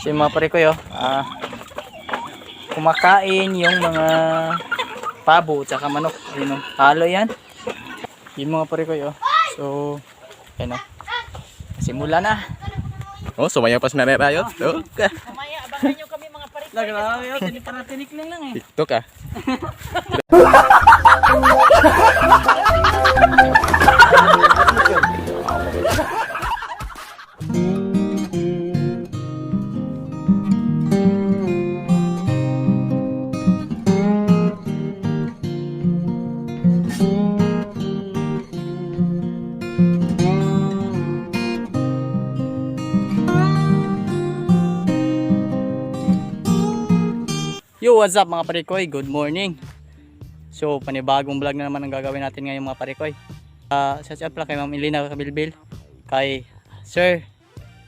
So yung mga pare ko kumakain yung mga pabo at saka manok. Ayun, halo yan. Yung mga pare ko So, ayun simula na. Oh, sumaya pas narayot. Oh, ka. Mamaya, abangan nyo kami mga parik. Lagalayo, tinik lang eh. TikTok ah. Yo, what's up mga parikoy? Good morning. So, panibagong vlog na naman ang gagawin natin ngayon mga parikoy. Shout out pala kay Ma'am Elena Kabilbil, kay Sir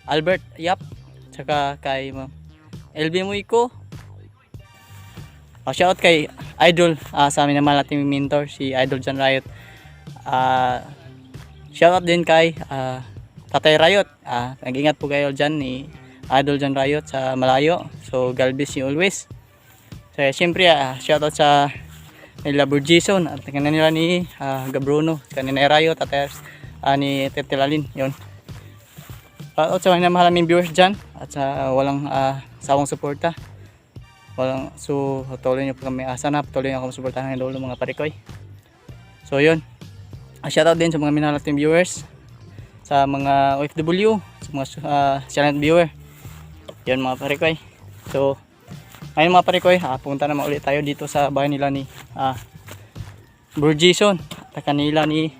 Albert Yap, tsaka kay Ma'am LB Muiko. Shout out kay Idol, sa amin naman nating mentor, si Idol John Riot. Shout out din kay Tatay Riot. Nag-ingat po kayo dyan ni Idol John Riot sa malayo. So, God bless you always. So, siyempre, shoutout sa nila Burgison at kanina ni Gabruno, kanina Rayo, tatay ni Tetilalin, yun. Shoutout sa mga mahalaming viewers dyan at sa walang sawang suporta. So, tuloy nyo po kami sana, tuloy nyo kami suportahan ng lolo mga parikoy. So, yun. Shoutout din sa mga minalating viewers, sa mga OFW, sa mga silent viewer. Yun mga parikoy. So, ngayon mga parikoy, punta naman ulit tayo dito sa bahay nila ni Burgison at kanila ni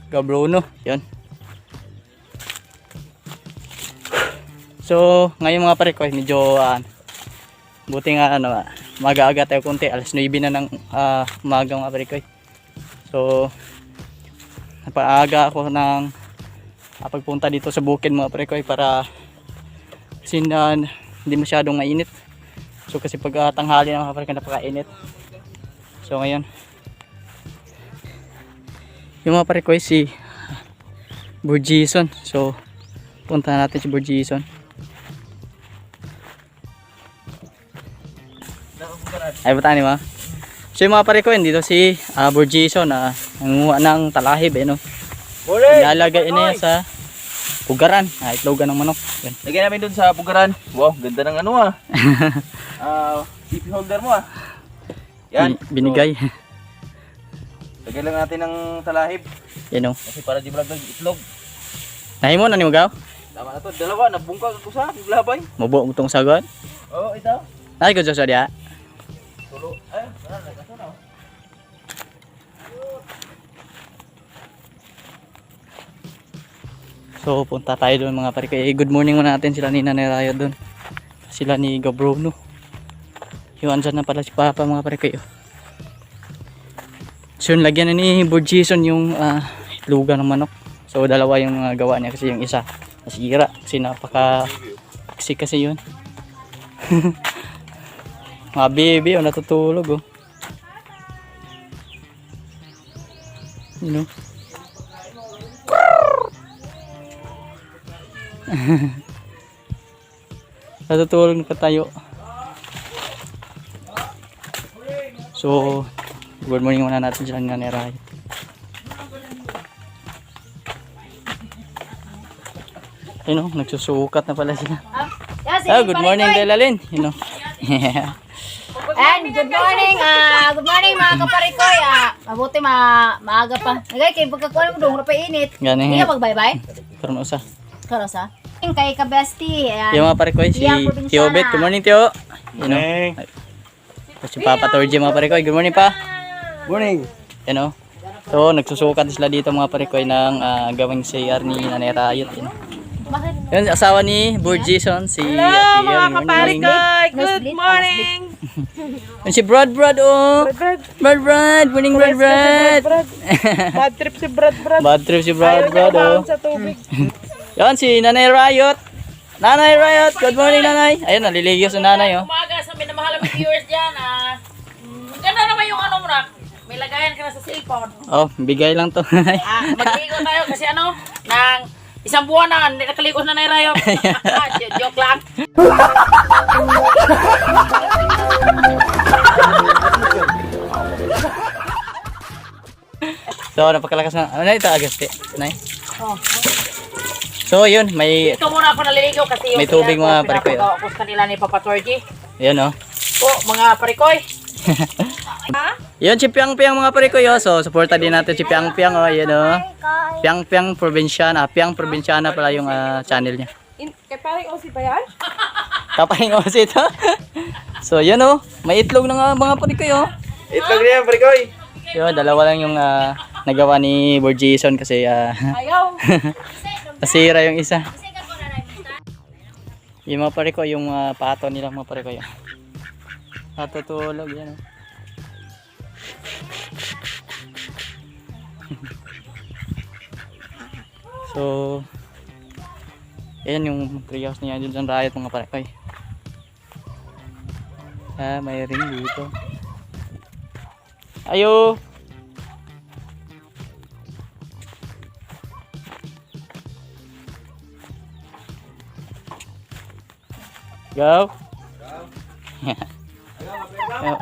Gabruno. Yun. So, ngayon mga parikoy, medyo buti nga mag-aaga tayo konti. Alas 9 na ng umaga mga parikoy. So, napaaga ako ng pagpunta dito sa bukid mga parikoy para kasi hindi masyadong mainit. So kasi pag tanghali na mga parikoy napakainit. So ngayon yung mga parikoy si Burgison. So punta natin si Burgison. Ay butani mo. So yung mga parikoy dito si Burgison nanguha ng talahib no. Ilalagay niya sa pugaran, itlogan ng manok. Yan. Lagyan namin dun sa pugaran. Wow, ganda ng CP holder mo Yan. Binigay. So, lagyan lang natin ng talahib. Yan o. Kasi para di vlog ng itlog. Nahimo na ni Magaw? Tama na to, dalawa, nabungkag ako sa naglabay. Mabuo mo itong sagot? Oo, ito. Ay, good job sa diya. Tulo. Ay, nagkaso na. So punta tayo doon mga parikoy. Good morning muna natin sila ni Nanay Rayo doon. Sila ni Gabruno. Yung andyan na pala si Papa mga parikoy. So yun, lagyan na ni Burgison yung itlugan ng manok. So dalawa yung gawa niya kasi yung isa nasira. Kasi napaka-taksi kasi yun. Mga baby natutulog You know. Natutulog na tayo. So good morning muna natin sila ng Nanay. Ayun nagsusukat na pala sila. Good morning Delalin. And good morning, mga kaparikoy. Mabuti maaga pa. Nagay kay pagkakuha mo doon pa init. Hindi ka magbay-bye? Karon usa. Karosa. Kay Kabesti. Yung mga parikoy si Tio Bet. Good morning Tio. Si Papa Torje mga parikoy. Good morning pa. Morning. So nagsusukat sila dito mga parikoy ng gawing CR ni Nanay Rayot. Yun, asawa ni Burgison, si Hello mga kaparikoy! Good morning! Si Brad, Brad. Morning, Brad. Bad trip si Brad. Bad trip si Brad, Sa tubig. Yan, si Nanay Rayot. Nanay Rayot, good morning Nanay. Ayun, naliligo sa nanay Umaga sa minamahal ng viewers dyan. Ganda naman yung mo na. May lagayan ka na sa cellphone. Oh, bigay lang to. Mag-iigo tayo kasi nang Isang buwan na, nakalikos na na Rayo. Joke lang. So, napakalakas na. Ano na ito, Agaste? Nay? So, yun. May... Ito muna ako naliligaw kasi yung May tubig, mga parikoy, pinapagawa ko sa kanila ni Papa Torgy. Yun, oh. Po, mga parikoy. Yun, si Piang Piang mga pare ko yo. So, supporta din natin si Piang Piang. Oh, yun, oh. Piang Piang Provinciana. Piang Provinciana pala yung channel niya. Kay paring Osi ba yan? Kapaling oras ito. So, yun, oh. May itlog ng mga pare ko yo. Itlog niya, parikoy. Yun, dalawa lang yung nagawa ni Board Jason kasi Ayaw. nasira yung isa. Yung mga pare ko, yung pato nila mga pare ko yo. Natutulog yan, oh. So, ayan yung treehouse niya dun sa Riot mga parekoy. May ring dito. Ayo! Go!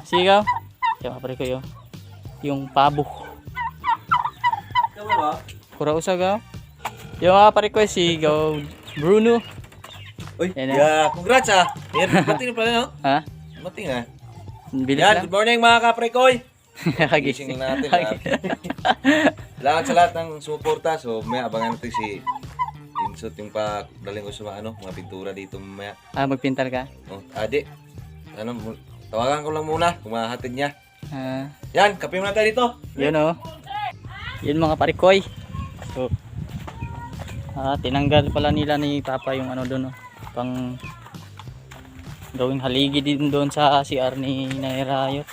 Sigaw! Sigaw mga parekoy, oh. Yung pabo. Tama ba? Kura usaga. Yung pare ko si Bruno. Uy, Yan, yeah, congrats ah. Yan, mating na pala no? Ha? Mating ah. Bilis Yan, lang. good morning mga kaprekoy. Kagising Gising natin lahat. Salamat sa lahat ng sumuporta. So, may abangan natin si Insot yung daling ko sa mga pintura dito mamaya. Magpintal ka? Oh, ade. Tawagan ko lang muna kung mahatid niya. Ah, Yan, kape muna tayo dito. yun oh. Yun mga parikoy. So, tinanggal pala nila ni Papa yung ano doon, oh. Pang gawing haligi din doon sa CR ni Nanay Rayot.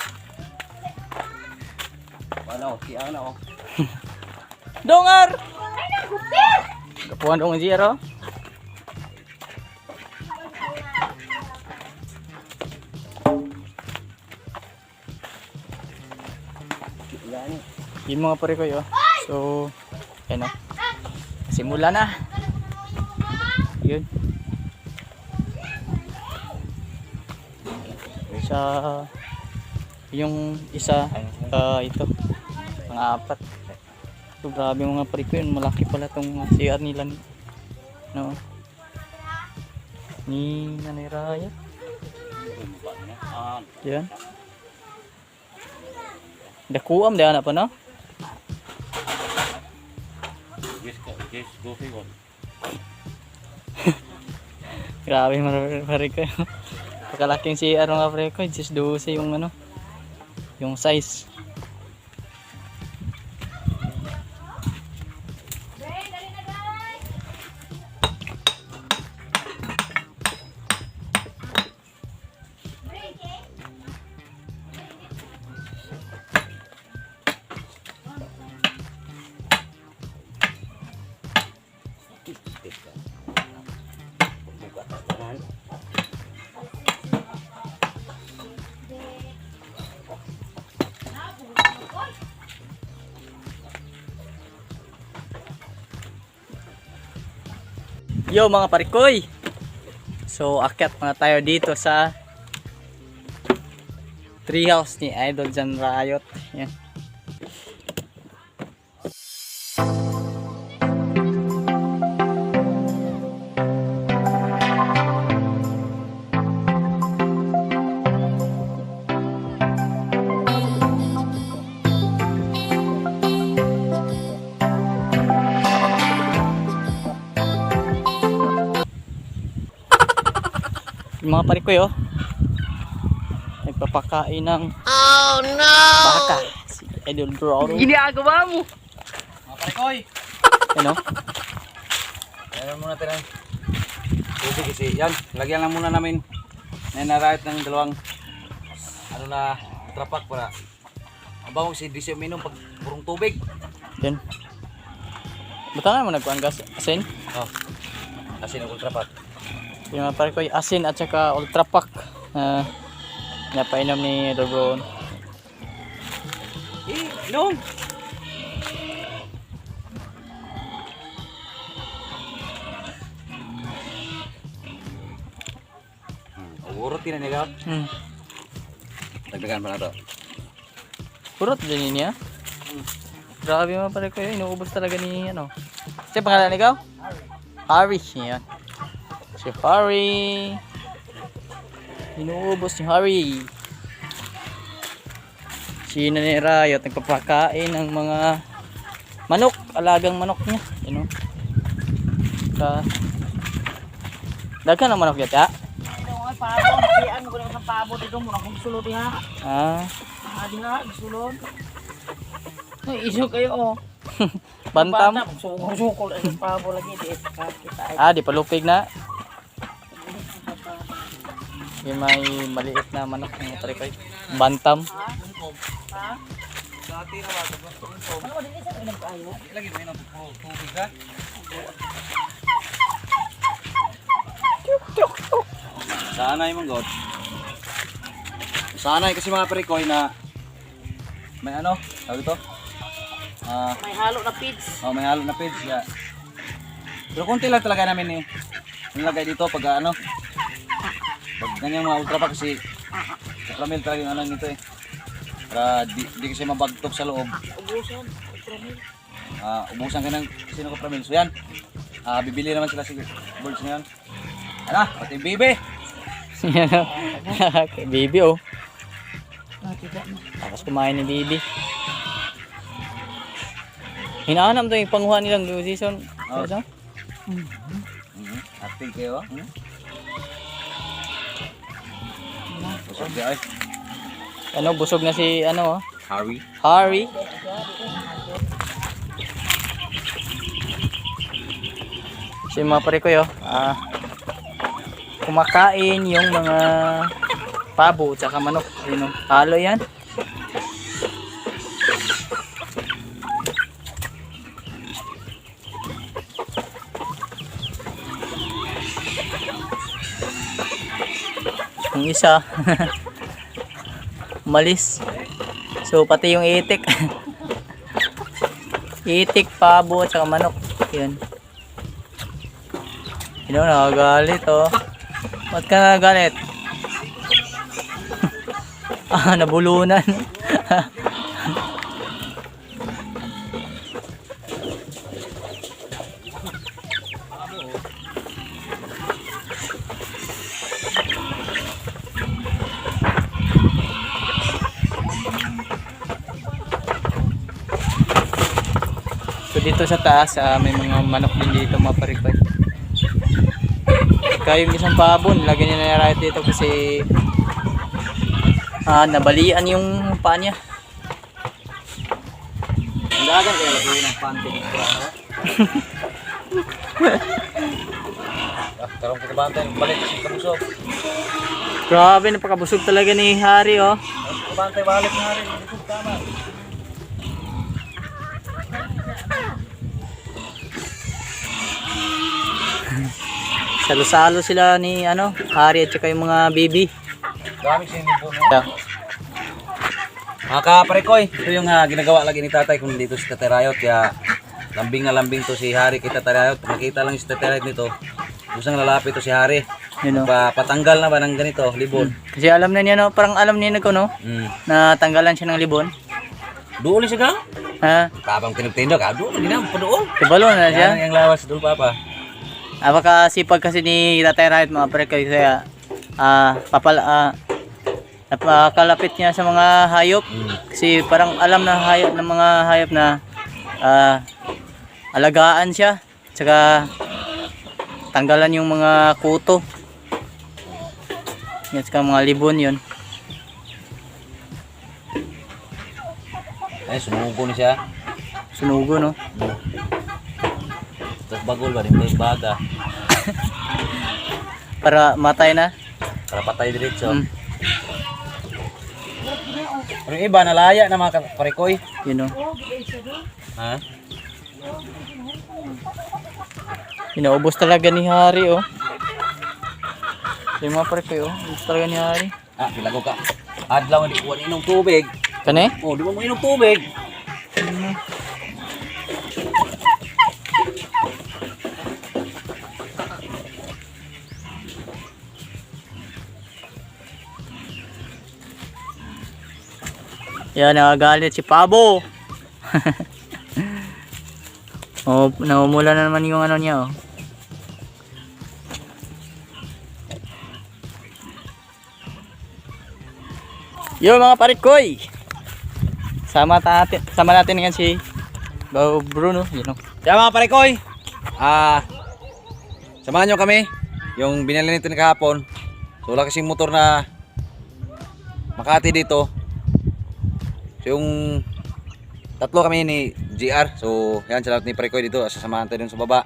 Ano, si ano. Dongar! Kapuan dong si CR, oh. Yun mga pare ko yo. So, yan o. Simula na. Yun. Sa yung isa, ito. Pang-apat. So, grabe mga pare ko yun. Malaki pala tong CR nila. No. Ni Nanay Raya. Yan. Dakuam deh anak pa no? Grabe mga pare ko. Pagkalaking CR mga pare ko, just 12 yung ano, yung size. Yo mga parikoy. So akyat mga tayo dito sa treehouse ni Idol Jan Rayot. Yan. Yung mga parikoy oh, nagpapakain ng baka si Idol Bro. Ginagawa mo. Mga parikoy. Ano? Ayan muna tayo ng tubig kasi yan. Lagyan lang muna namin nanarayot ng dalawang trapak para mabango si Disyo minom pag purong tubig. Yan. Butangan mo nagkuhan gas asin? Oh. Kasi ng trapak. Yung mga parikoy asin at saka ultra pack. Napainom ni Idol Bro. Inom! Urot din na niya. Dagdagan pa na to. Kurot din niya. Grabe mga pare ko yun. Inuubos talaga ni ano. Siya pangalan ikaw? Harry. Yan. Si Harry. Inuubos ni Harry. Si Nanay Rayot nagpapakain ng mga manok. Alagang manok niya. You know? Daghan ang manok yata. Ay, pabo. Kayaan ko lang sa pabo dito. Muna kong sulod ha. Adi nga, sulod. Ay, iso kayo oh. Bantam. Sukol sa pabo lagi. Kita Di palupig na. Yung may maliit na manok ng pare ko. Bantam. Sanay mong god. Sanay kasi mga parikoy na may ano, tawag ito? may halo na pids. May halo na page. Yeah. Pero konti lang talaga namin nilagay dito pag ano. Pag ganyang mga ultra pa kasi ultramil talaga yung ano nito Para di kasi mabagtok sa loob. Ubusan. Ultramil. Ubusan ka ng sino ultramil. So yan. Bibili naman sila si birds na yan. Ano? Pati bibi. Kay Bibi oh. Tapos kumain ni Bibi. Hinahanap to yung panguha nilang new season. Oh. Ano? Acting kayo. Busog di ay. Ano, busog na si ano oh. Harry. Harry. Si mga pare ko kumakain yung mga pabo at saka manok. Yun, oh. Halo yan. Yung isa malis. So pati yung itik. Itik, pabo at saka manok. Yun. Yun, nakagalit oh. Ba't ka nagalit? Nabulunan. So dito sa taas, may mga manok din dito mga parikoy. Kaya yung isang pabo, nilagyan niya na right dito kasi nabalian yung paa niya. Ang dagan kaya lagay ng panty. Karong kakabantay, balik kasi kabusog. Grabe, napakabusog talaga ni Harry oh. Kakabantay, balik na Harry. Busog tama. Salo-salo sila ni Harry at saka yung mga baby. Dami siya hindi po. Mga kaparikoy, ito yung ginagawa lagi ni tatay kung dito si Tatay Rayot. Kaya lambing na lambing to si Harry kay Tatay Rayot. Makita lang si Tatay Rayot nito. Kusang lalapit to si Harry. Patanggal na ba ng ganito, libon. Kasi alam na niya parang alam niya na tanggalan siya ng libon. Doon siya ka? Ha? Kabang tinugtindo ka, doon ginam pa doon. Tibalo na siya. Yan ang lawas doon papa. Napakasipag kasi ni Tatay Rayot mga parikoy kaya napakalapit niya sa mga hayop. Kasi parang alam na hayop ng mga hayop na alagaan siya. Tsaka tanggalan yung mga kuto. Yan saka mga libon yun. Ay, sumugo na siya. Sunugo no. Tapos bagol ba rin baga. Para matay na. Para patay diretso. Pero yung iba nalaya na mga parikoy. Yun no. Ha? Inaubos talaga ni Harry oh. Yung mga parikoy oh. Ubos talaga ni Harry. Pilago ka. Adlaw hindi ko inom tubig. Kane? Di mo inom tubig. Yan, nagagalit si Pabo. Oh, namumula na naman yung ano niya, oh. Yo mga parikoy. Sama natin ngayon si Bruno, yun, oh. Kaya mga parikoy, samahan nyo kami. Yung binili nito ni kahapon. So wala kasing motor na Makati dito. So yung tatlo kami ni GR. So yan, salamat ni parikoy dito. Sasamahan tayo dun sa baba.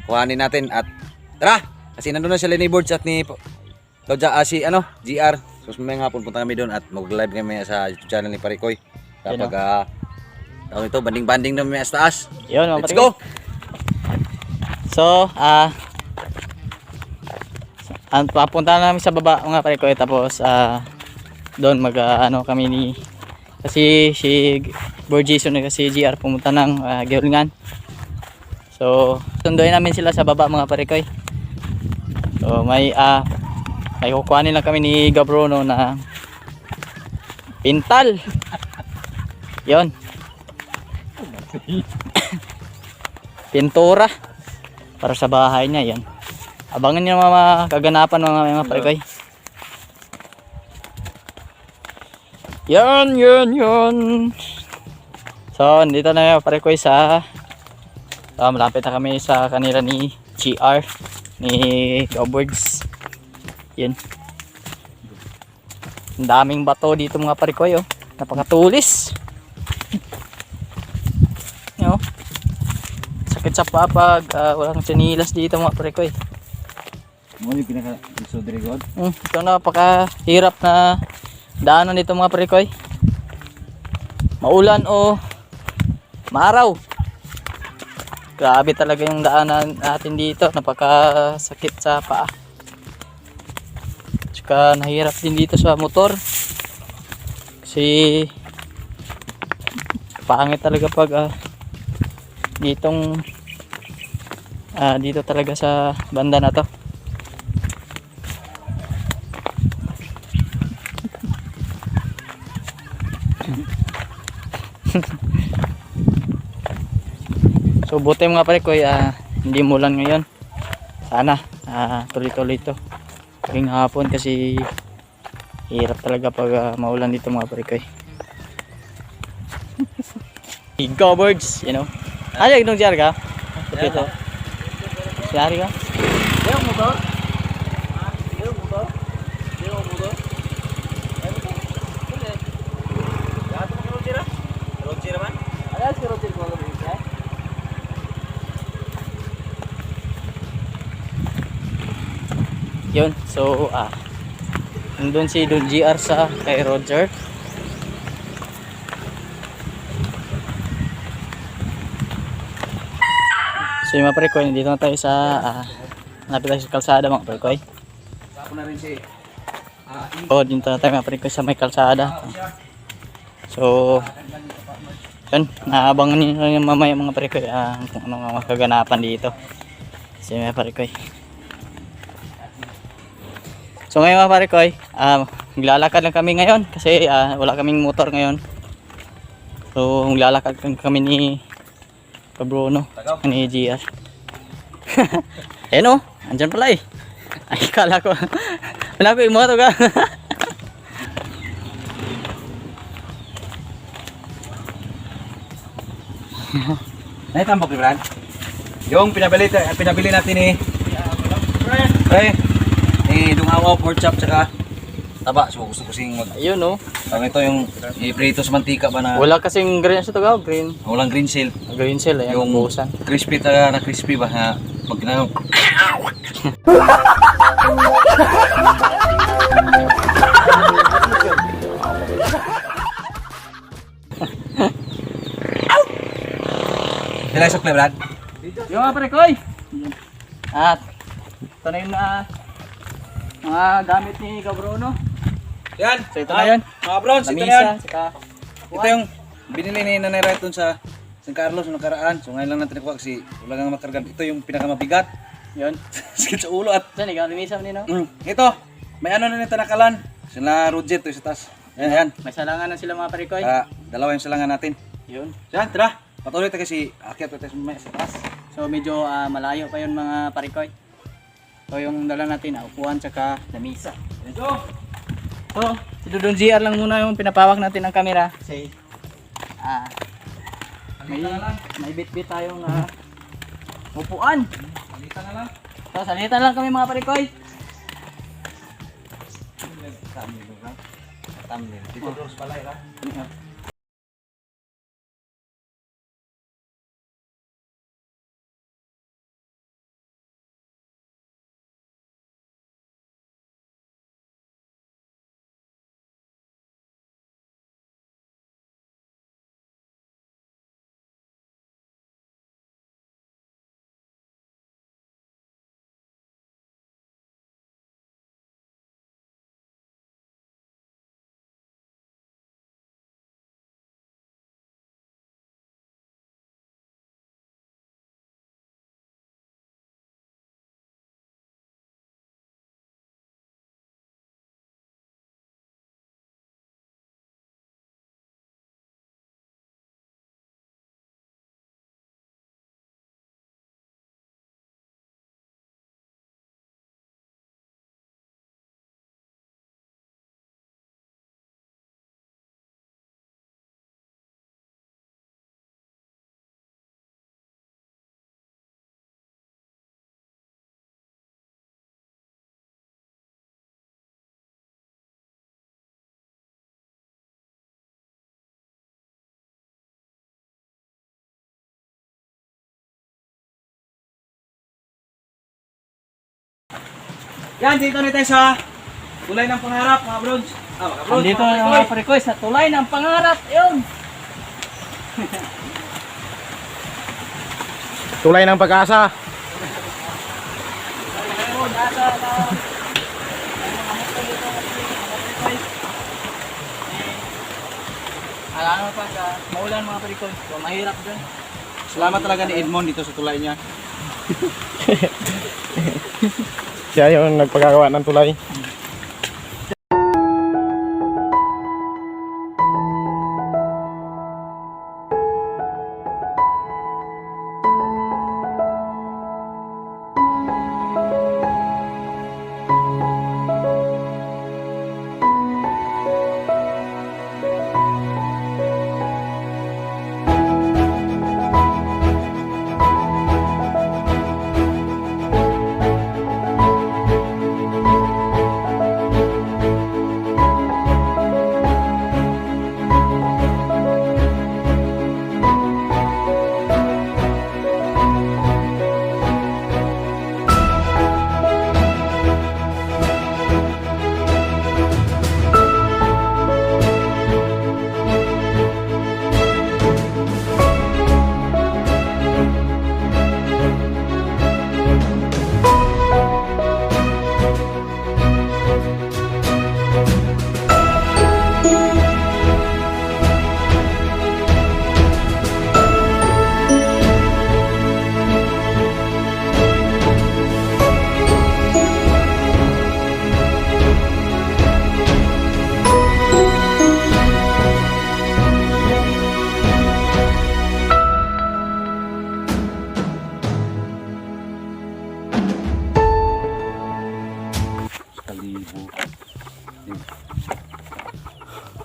Kuhanin natin at tara! Kasi nandun na sila ni Boards at ni si GR. So may hapon punta kami doon at mag-live kami sa YouTube channel ni parikoy. Kapag tawag ito, banding-banding na may taas. Yun, mga Let's parikoy. go! So, papunta na namin sa baba mga parikoy, tapos doon kami ni, kasi si Borgeson na kasi GR pumunta ng Gihulngan. So sunduin namin sila sa baba mga parikoy. So may kukuhanin lang kami ni Gabrono na pintal. Yon. Pintura para sa bahay niya, yan. Abangan niyo mga kaganapan mga parikoy. Yan. So, dito na yung parikoy malapit na kami sa kanila ni GR, ni Gowards. Yan. Ang daming bato dito mga parikoy, oh. Napakatulis. Yo. Sakit sa paa pag walang sinilas dito mga parikoy. Mo yung pinaka-episode record. Ito napakahirap na daanan dito mga parikoy. Maulan o maaraw. Grabe talaga yung daanan natin dito. Napakasakit sa paa. Tsaka nahirap din dito sa motor. Kasi pangit talaga pag dito talaga sa banda na to. So buti mga parikoy, hindi mulan ngayon. Sana tuloy-tuloy ito tuwing hapon, kasi hirap talaga pag maulan dito mga parikoy. Go birds, you know. Ay, nung jar ka? Dito. Siyari ka? Yung motor? Yung motor? Yung motor? Lahat mo kung tira? Roger man? Alas si Roger ko lang isa. Yun, so nandun si Don GR sa kay Roger. So yung mga parikoy, dito na tayo sa napit tayo sa kalsada mga parikoy. Ako na rin si Dito na tayo mga parikoy sa may kalsada. So yun, naabangan nyo yung mamaya mga parikoy kung ano mga kaganapan dito sa mga parikoy. So ngayon mga parikoy, maglalakad lang kami ngayon kasi wala kaming motor ngayon. So maglalakad lang kami ni Bruno, ni GR. Ayan, oh, andyan pala eh. Ay, kala ko yung motor ka. Naitambok ni Brad. Yung pinabili natin ni Dungawa, pork chop, tsaka taba. So gusto ko sing Ayun, oh. ito yung iprito sa mantika ba na Wala kasing green sa tagaw, green. walang green seal. Green cell, ayan, Yung buhusan. crispy talaga na crispy ba na pag na Sila sa Brad. Yung mga parikoy. At ito na yung mga gamit ni Gabrono. Yan. So ito na yun. Mga bros, ito na Lamisa, yan. saka Ito yung binili ni Nanay Right dun sa San Carlos noong nakaraan. So ngayon lang natin nakuha kasi wala nga makargan. Ito yung pinakamabigat. yun. Sakit sa ulo at Saan ikaw, limisa mo nino? ito, may ano na nito nakalan. Sila Roger to sa taas. Ayan. May salangan na sila mga parikoy. Dalawa yung salangan natin. Yun. Yan, tara. Patuloy tayo kasi akyat tayo sa taas. So medyo malayo pa yun mga parikoy. So yung dala natin, upuan tsaka lamisa. Let's go! So, si Dudon GR lang muna yung pinapawak natin ang camera. Kasi, may bit-bit tayong upuan. Salita na lang. So, salita lang kami mga parikoy. Thumbnail. Dito doors pala ha. Yan, dito na tayo sa tulay ng pangarap, mga bros. Mga bros, Dito mga mga parikoy sa tulay ng pangarap. Yun. Tulay ng pag-asa. Alam mo pag maulan mga parikoy. So, mahirap dun. Salamat talaga ni Edmond dito sa tulay niya. Siya yung nagpagagawa ng tulay.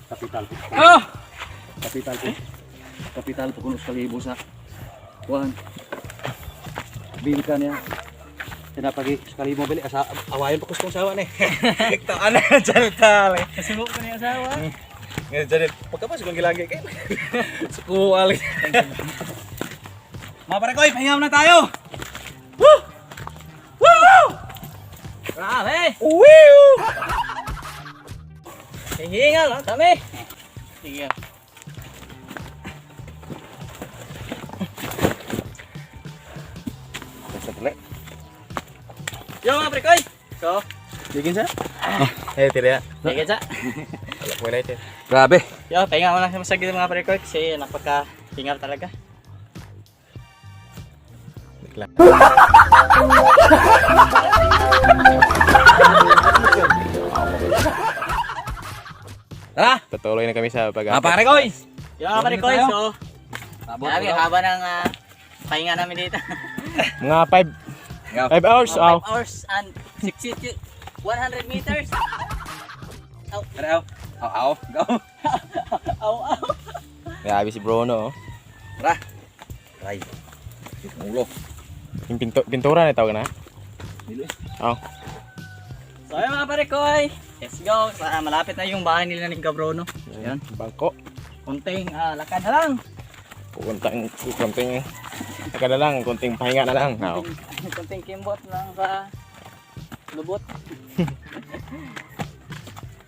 Kapital po. Oh! Kapital po. Kapital po kuno sa kalibo sa kuan. Bili ka niya. Tinapagi sa kalibo bili asa awayon pa kung sawa ni. Ito ana jantal. Kasubok ko niya asawa. Ngayon janit pagkapas kung gilagi kay. Sukual. Mga pare koy, pahinga muna tayo. Woo! Woo! Grabe! Woo! Hihingal lang kami. Sige. Yo mga prekoy. So, Bigin sa? Tira. sige sa. Wala ko na ito. Grabe. Yo, pahinga muna sa masagid mga prekoy kasi napaka-hingal talaga. Tara! Patuloy na kami sa Mga pag-akyat. pare koy! Yung mga pare ko, tayo. so, grabe, haba ng pahinga namin dito. Mga 5 hours. 5 hours and 100 meters. Tara, aw. Go. Aw, aw. Grabe si Bruno. Oh. Tara. Try. Ulo. Yung pintura na tawag na. Dilo. Oh. So ayun mga pare ko, let's go. Malapit na yung bahay nila ni Gabrono. Yan. Bangko. Kunting lakad na lang. Kunting saka na lang, kunting pahinga na lang. Oh. Kunting kimbot lang sa lubot.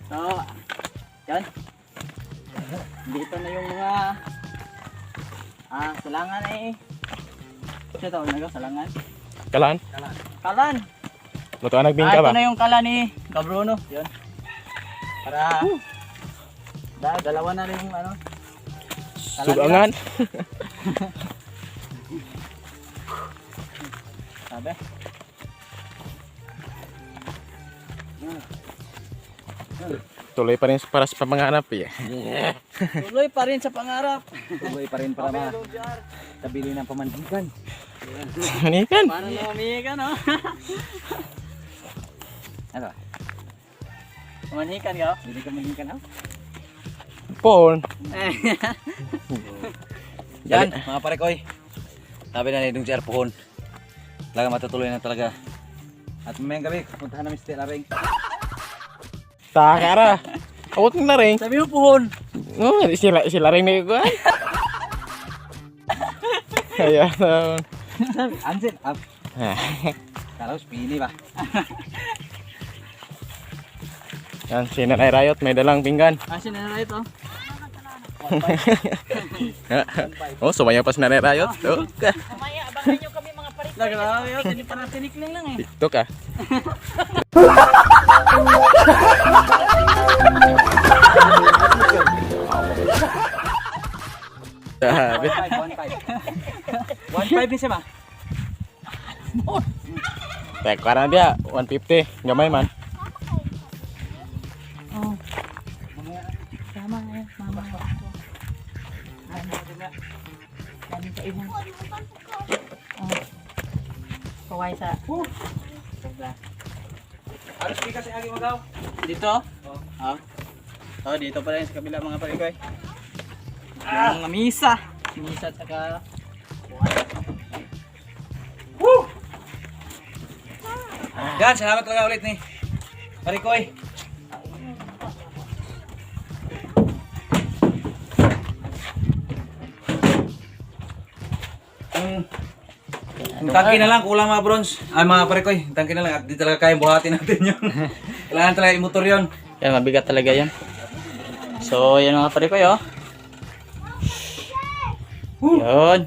So, yan. Dito na yung mga salangan eh. Ito tawag na salangan. Kalan? Kalan. Luto nagbing ka Ito ba? na yung kalan ni Gabrono. Yun. Para dalawa na rin yung kalan Sugangan. Sabi. Tuloy pa rin para sa panganap eh. Tuloy pa rin sa pangarap. Tuloy pa rin para tabili ng pamandigan. Manikan. Para na umihikan, no? Ano? Umanihikan ka? Hindi ka mandigan ha? Paul. Yan, mga pare koy. Sabi na ni Dung Jar pohon. Talaga matutuloy na talaga. At mamayang gabi, puntahan namin si Laring. Takara. Awat na rin. Sabi mo puhon. Oh, sila rin na ko. Ayan. Ansin, up. Kalau spini ba? Yan, si Nanay Rayot, may dalang pinggan. Asin na ito. Oh, sumaya pa si Nanay Rayot. Oh, ka. Mamaya, abangan nyo kami mga pare. Grabe yun, hindi pa natin ikling lang eh. TikTok ah. Sabi. 1.5 din siya ba? Tek, parang dia 150. Gamay man. Tama eh, mama. Dami ka ina. Kaway sa... Alas di kasi agi magaw. Dito? Oo. Oh, dito pala yung sa kabila mga pare-koy. Yung mga misa. Misa at saka... Yan, salamat talaga ulit ni pare koy. Tangki na lang, kulang mga bronze. Ay mga pare koy, tangki na lang at di talaga kayang buhatin natin yun. Kailangan talaga yung motor yun. Yan, mabigat talaga yan. So, yan mga pare-koy, oh. Yun.